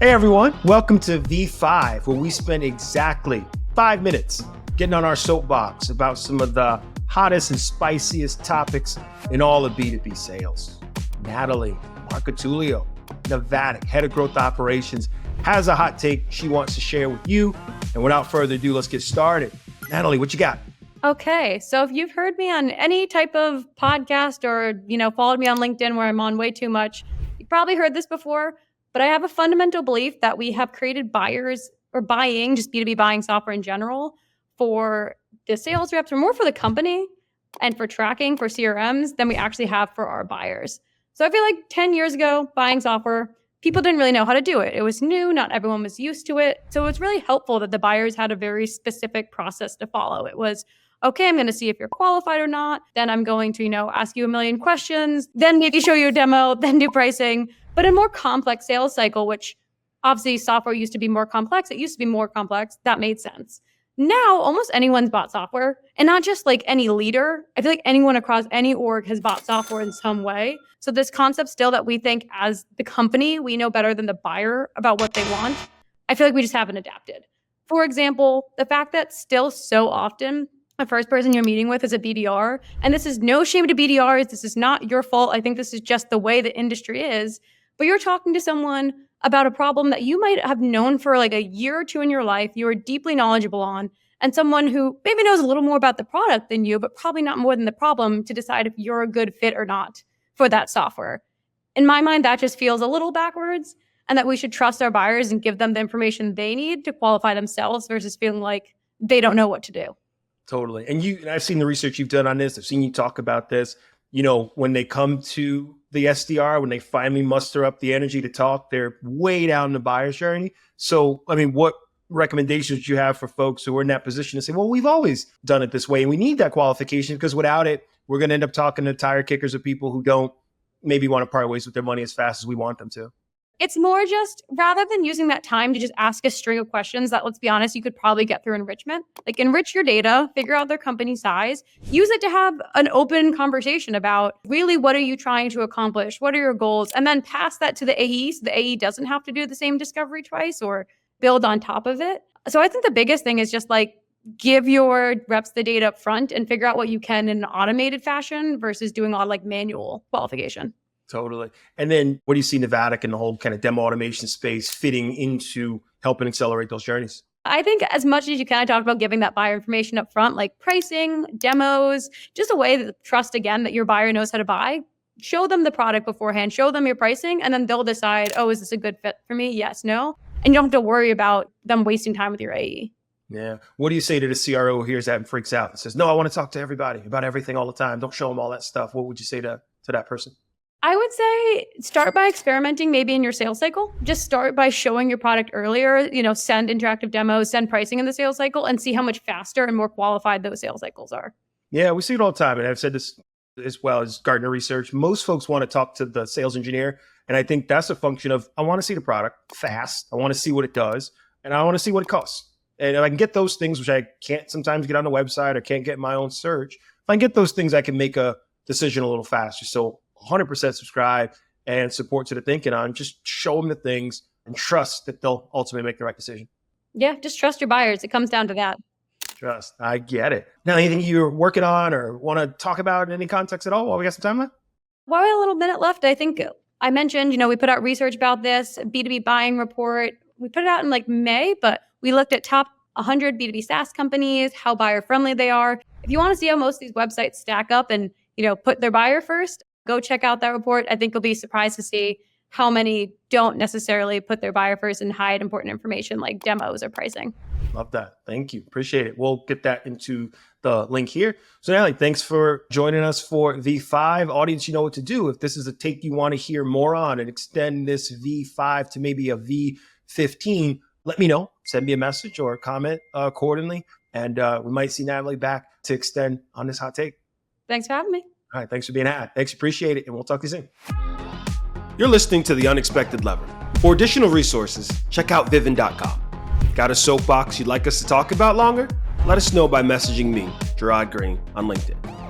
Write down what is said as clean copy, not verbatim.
Hey everyone, welcome to V5, where we spend exactly 5 minutes getting on our soapbox about some of the hottest and spiciest topics in all of B2B sales. Natalie Marcotullio, Navattic, Head of Growth Operations, has a hot take she wants to share with you. And without further ado, let's get started. Natalie, what you got? Okay, so if you've heard me on any type of podcast or, followed me on LinkedIn where I'm on way too much, you probably heard this before, but I have a fundamental belief that we have created buyers or buying, just B2B buying software in general, for the sales reps or more for the company and for tracking for CRMs than we actually have for our buyers. So I feel like 10 years ago, buying software, people didn't really know how to do it. It was new, not everyone was used to it. So it's really helpful that the buyers had a very specific process to follow. It was, okay, I'm going to see if you're qualified or not. Then I'm going to, ask you a million questions, then maybe show you a demo, then do pricing. But a more complex sales cycle, which obviously software used to be more complex. It used to be more complex. That made sense. Now, almost anyone's bought software, and not just like any leader. I feel like anyone across any org has bought software in some way. So this concept still that we think as the company, we know better than the buyer about what they want. I feel like we just haven't adapted. For example, the fact that still so often the first person you're meeting with is a BDR, and this is no shame to BDRs. This is not your fault. I think this is just the way the industry is. But you're talking to someone about a problem that you might have known for like a year or two in your life, you are deeply knowledgeable on, and someone who maybe knows a little more about the product than you, but probably not more than the problem to decide if you're a good fit or not for that software. In my mind, that just feels a little backwards, and that we should trust our buyers and give them the information they need to qualify themselves versus feeling like they don't know what to do. Totally. And I've seen the research you've done on this. I've seen you talk about this. When they come to the SDR, when they finally muster up the energy to talk, they're way down the buyer's journey. So, what recommendations do you have for folks who are in that position to say, well, we've always done it this way and we need that qualification, because without it, we're going to end up talking to tire kickers of people who don't maybe want to part ways with their money as fast as we want them to. It's more just, rather than using that time to just ask a string of questions that, let's be honest, you could probably get through enrichment, like enrich your data, figure out their company size, use it to have an open conversation about really what are you trying to accomplish? What are your goals? And then pass that to the AE so the AE doesn't have to do the same discovery twice or build on top of it. So I think the biggest thing is just give your reps the data up front and figure out what you can in an automated fashion versus doing all manual qualification. Totally. And then what do you see Navattic and the whole kind of demo automation space fitting into helping accelerate those journeys? I think as much as you can, I talked about giving that buyer information up front, like pricing, demos, just a way to trust again that your buyer knows how to buy. Show them the product beforehand, show them your pricing, and then they'll decide, oh, is this a good fit for me? Yes, no. And you don't have to worry about them wasting time with your AE. Yeah. What do you say to the CRO who hears that and freaks out and says, no, I want to talk to everybody about everything all the time. Don't show them all that stuff. What would you say to that person? I would say start by experimenting maybe in your sales cycle. Just start by showing your product earlier, send interactive demos, send pricing in the sales cycle, and see how much faster and more qualified those sales cycles are. Yeah, we see it all the time. And I've said this as well as Gartner research. Most folks want to talk to the sales engineer. And I think that's a function of, I want to see the product fast. I want to see what it does. And I want to see what it costs. And if I can get those things, which I can't sometimes get on the website or can't get in my own search, if I can get those things, I can make a decision a little faster. So 100% subscribe and support to the thinking on just show them the things and trust that they'll ultimately make the right decision. Yeah, just trust your buyers. It comes down to that. Trust. I get it. Now, anything you're working on or want to talk about in any context at all while we got some time left? Well, we have a little minute left. I think I mentioned, we put out research about this, B2B buying report. We put it out in May, but we looked at top 100 B2B SaaS companies, how buyer friendly they are. If you want to see how most of these websites stack up and, put their buyer first, go check out that report. I think you'll be surprised to see how many don't necessarily put their buyer first and hide important information like demos or pricing. Love that. Thank you. Appreciate it. We'll get that into the link here. So Natalie, thanks for joining us for V5. Audience, you know what to do. If this is a take you want to hear more on and extend this V5 to maybe a V15, let me know. Send me a message or a comment accordingly. And we might see Natalie back to extend on this hot take. Thanks for having me. All right. Thanks for being had. Thanks. Appreciate it. And we'll talk to you soon. You're listening to The Unexpected Lever. For additional resources, check out Vivint.com. Got a soapbox you'd like us to talk about longer? Let us know by messaging me, Jarod Greene, on LinkedIn.